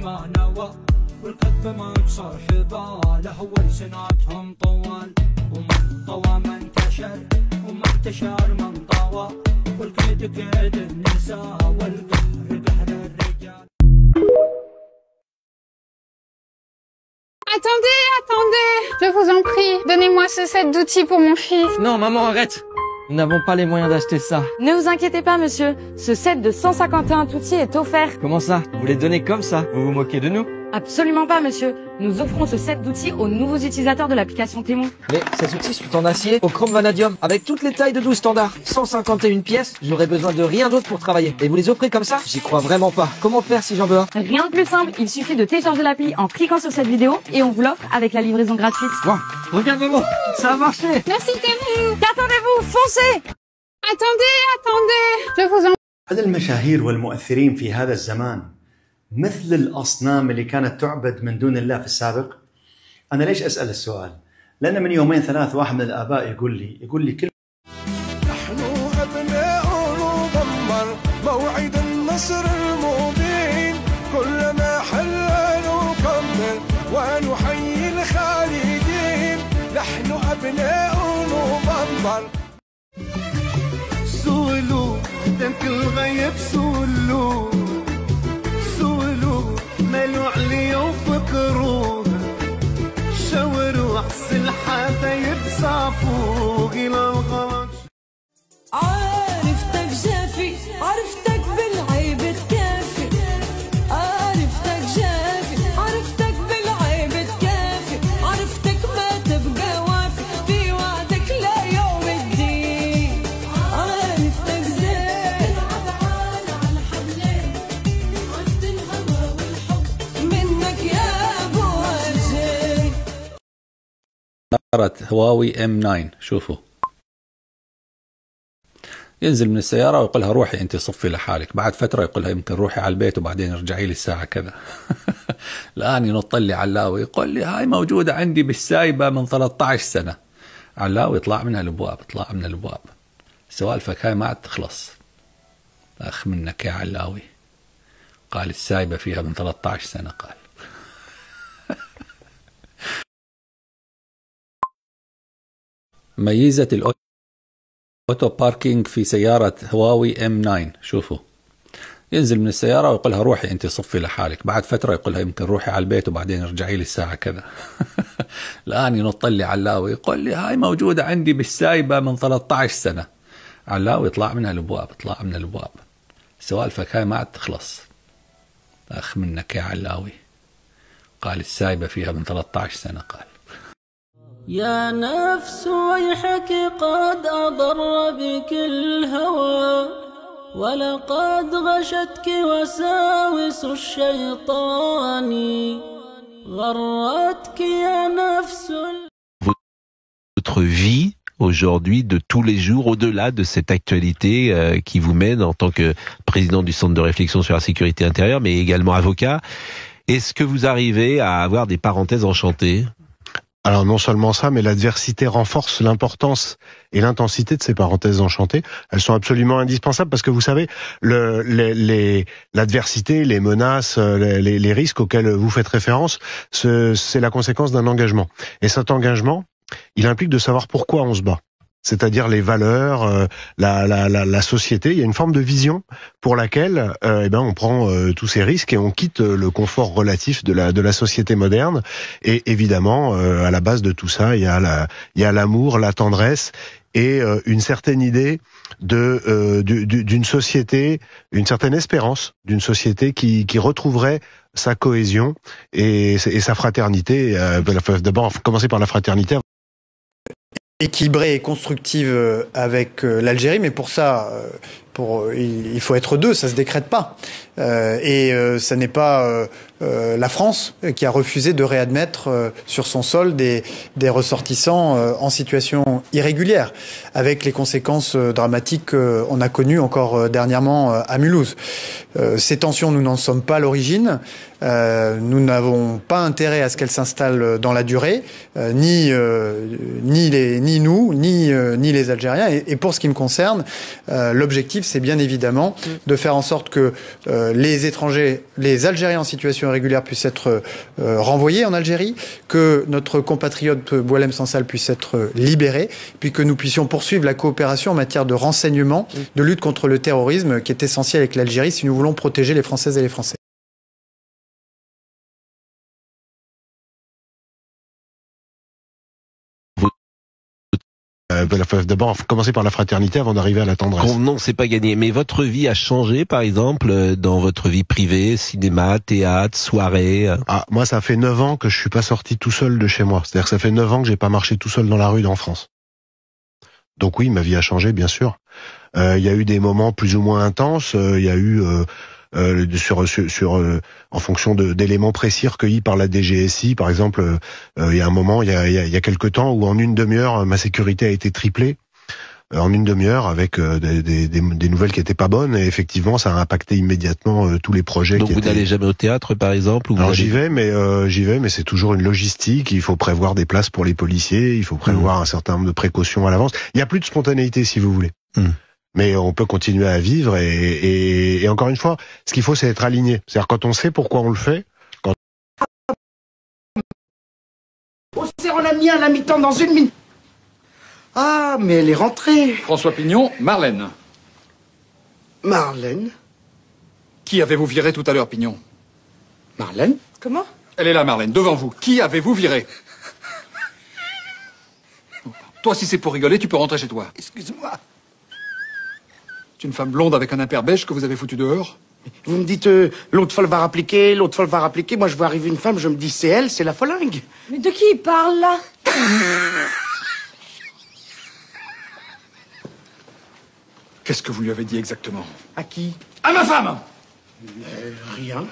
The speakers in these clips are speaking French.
ما نوى والقلب ما يقصر حباله ولسناتهم طوال ومن طوى ما انتشر وما انتشر من طوى والقيد قيد النساء والقهر قهر الرجال. Attendez, attendez, je vous en prie, donnez-moi ce set d'outils pour mon fils. Non, maman, arrête. Nous n'avons pas les moyens d'acheter ça. Ne vous inquiétez pas, monsieur. Ce set de 151 outils est offert. Comment ça? Vous les donnez comme ça? Vous vous moquez de nous? Absolument pas, monsieur. Nous offrons ce set d'outils aux nouveaux utilisateurs de l'application Témoin. Mais ces outils sont en acier, au chrome vanadium, avec toutes les tailles de 12 standards. 151 pièces, j'aurais besoin de rien d'autre pour travailler. Et vous les offrez comme ça? J'y crois vraiment pas. Comment faire si j'en veux un? Rien de plus simple, il suffit de télécharger l'appli en cliquant sur cette vidéo et on vous l'offre avec la livraison gratuite. Wow. Regarde maman, ça a marché. Merci Témoin. Qu'attendez-vous? Foncez! Attendez, attendez, je vous en هذا المشاهير والمؤثرين في هذا الزمان مثل الأصنام اللي كانت تعبد من دون الله في السابق. أنا ليش أسأل السؤال؟ لأن من يومين ثلاث واحد من الآباء يقول لي كل نحن أبناء نضمر موعد النصر المبين كلما حل نكمل ونحيي الخالدين نحن أبناء نضمر. سولو دمك الغيب سولو مالو عليا وفكرو شاوروا حسن الحبايب صافو إلى الغلط. عرفتك جافي عرفتك بالعيب تكافي عرفتك جافي عرفتك بالعيب تكافي عرفتك ما تبقى وافي في وعدك لا يوم الدين عرفتك زين تعال على حبلين عرفت الهوى والحب منك يا ابو وجهي. سيارة هواوي M9 شوفوا، ينزل من السيارة ويقولها روحي انت صفي لحالك، بعد فترة يقولها يمكن روحي على البيت وبعدين ارجعي لي الساعة كذا. الآن ينط لي علاوي يقول لي هاي موجودة عندي بالسايبة من 13 سنة. علاوي يطلع منها الابواب، اطلع من الابواب، سوالفك هاي ما عاد تخلص. اخ منك يا علاوي، قال السايبة فيها من 13 سنة قال. ميزة الأوتو باركينج في سيارة هواوي M9 شوفوا، ينزل من السيارة ويقولها روحي انت صفي لحالك، بعد فترة يقولها يمكن روحي على البيت وبعدين ارجعي لي الساعة كذا. الآن ينط لي علاوي يقول لي هاي موجودة عندي بالسايبة من 13 سنة. علاوي يطلع منها الابواب، اطلع من الابواب، سوالفك هاي ما عاد تخلص. اخ منك يا علاوي، قال السايبة فيها من 13 سنة قال. يا نفس ويحك قد أضر بك الهوى ولقد غشتك وساوس الشيطان غرتك يا نفس. Votre vie aujourd'hui de tous les jours, au-delà de cette actualité qui vous mène en tant que président du Centre de réflexion sur la sécurité intérieure, mais également avocat, est-ce que vous arrivez à avoir des parenthèses enchantées? Alors non seulement ça, mais l'adversité renforce l'importance et l'intensité de ces parenthèses enchantées. Elles sont absolument indispensables parce que vous savez, l'adversité, les menaces, les risques auxquels vous faites référence, c'est la conséquence d'un engagement. Et cet engagement, il implique de savoir pourquoi on se bat. C'est-à-dire les valeurs, la société. Il y a une forme de vision pour laquelle on prend tous ces risques et on quitte le confort relatif de la société moderne. Et évidemment, à la base de tout ça, il y a l'amour, la tendresse et une certaine idée d'une société, une certaine espérance d'une société qui retrouverait sa cohésion et sa fraternité. D'abord, commencer par la fraternité. Équilibrée et constructive avec l'Algérie, mais pour ça, il faut être deux, ça se décrète pas. Ça n'est pas la France qui a refusé de réadmettre sur son sol des ressortissants en situation irrégulière, avec les conséquences dramatiques qu'on a connues encore dernièrement à Mulhouse. Ces tensions, nous n'en sommes pas à l'origine. Nous n'avons pas intérêt à ce qu'elles s'installent dans la durée, ni nous, ni les Algériens. Et pour ce qui me concerne, l'objectif, c'est bien évidemment de faire en sorte que les étrangers, les Algériens en situation irrégulière puissent être renvoyés en Algérie, que notre compatriote Boualem Sansal puisse être libéré, puis que nous puissions poursuivre la coopération en matière de renseignement, de lutte contre le terrorisme, qui est essentiel avec l'Algérie si nous voulons protéger les Françaises et les Français. D'abord, commencer par la fraternité avant d'arriver à la tendresse. Non, c'est pas gagné. Mais votre vie a changé, par exemple, dans votre vie privée, cinéma, théâtre, soirée. Moi, ça fait 9 ans que je suis pas sorti tout seul de chez moi. C'est-à-dire que ça fait 9 ans que j'ai pas marché tout seul dans la rue en France. Donc oui, ma vie a changé, bien sûr. Il y a eu des moments plus ou moins intenses. Il y a eu en fonction d'éléments précis recueillis par la DGSI, par exemple, il y a un moment, il y a quelque temps, où en une demi-heure, ma sécurité a été triplée. En une demi-heure, avec des nouvelles qui étaient pas bonnes, et effectivement, ça a impacté immédiatement tous les projets. Donc vous n'allez jamais au théâtre, par exemple, ou Alors j'y vais, mais c'est toujours une logistique. Il faut prévoir des places pour les policiers, il faut prévoir un certain nombre de précautions à l'avance. Il y a plus de spontanéité, si vous voulez. Mais on peut continuer à vivre et encore une fois, ce qu'il faut, c'est être aligné. C'est-à-dire quand on sait pourquoi on le fait. On a mis à la mi-temps dans 1 minute. Ah, mais elle est rentrée. François Pignon, Marlène. Marlène? Qui avez-vous viré tout à l'heure, Pignon? Marlène? Comment? Elle est là, Marlène, devant vous. Qui avez-vous viré? Toi, si c'est pour rigoler, tu peux rentrer chez toi. Excuse-moi. C'est une femme blonde avec un impair beige que vous avez foutu dehors? Vous me dites, l'autre folle va rappliquer, l'autre folle va rappliquer. Moi, je vois arriver une femme, je me dis, c'est elle, c'est la folingue. Mais de qui il parle, là? Qu'est-ce que vous lui avez dit exactement? À qui? À ma femme! Rien.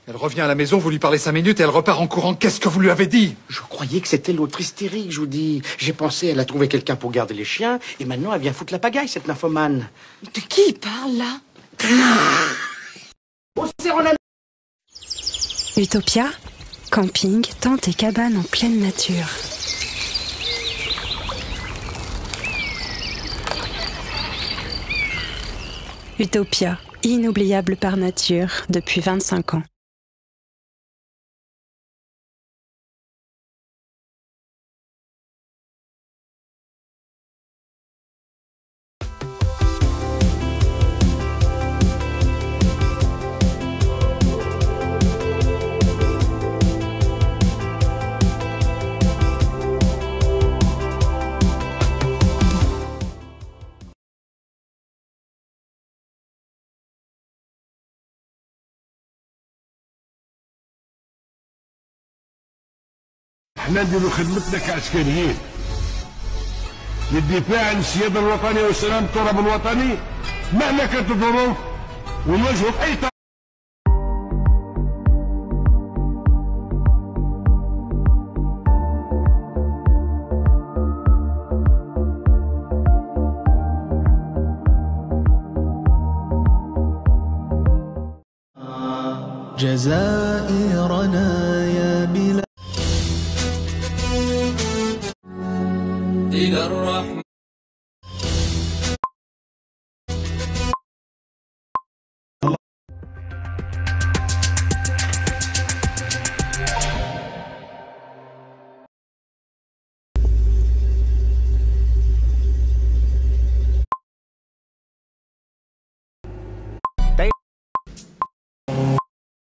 Elle revient à la maison, vous lui parlez 5 minutes et elle repart en courant. Qu'est-ce que vous lui avez dit? Je croyais que c'était l'autre hystérique, je vous dis. J'ai pensé, elle a trouvé quelqu'un pour garder les chiens, et maintenant elle vient foutre la pagaille, cette nymphomane. De qui il parle, là? Utopia, camping, tente et cabane en pleine nature. Utopia, inoubliable par nature depuis 25 ans. احنا نديروا خدمتنا كعسكريين للدفاع عن السياده الوطنيه وسلامه التراب الوطني مهما كانت الظروف ونواجهوا باي طريقه. جزائرنا يا بلاد إلى الرحمة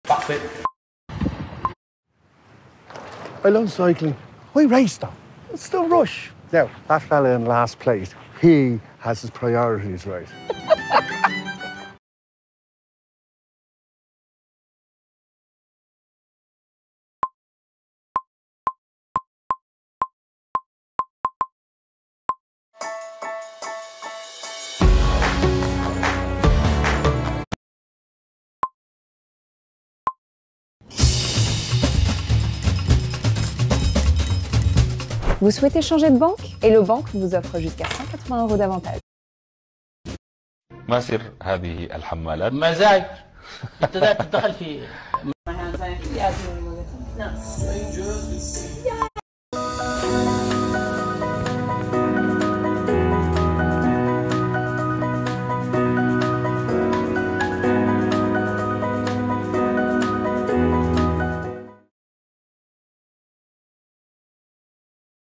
Parfait. I love cycling. Why race though? It's no rush. Now, that fella in last place, he has his priorities right. Vous souhaitez changer de banque? Hello Bank vous offre jusqu'à 180 € d'avantage. ما سر هذه الحمالات؟ مزاج. انت داخل في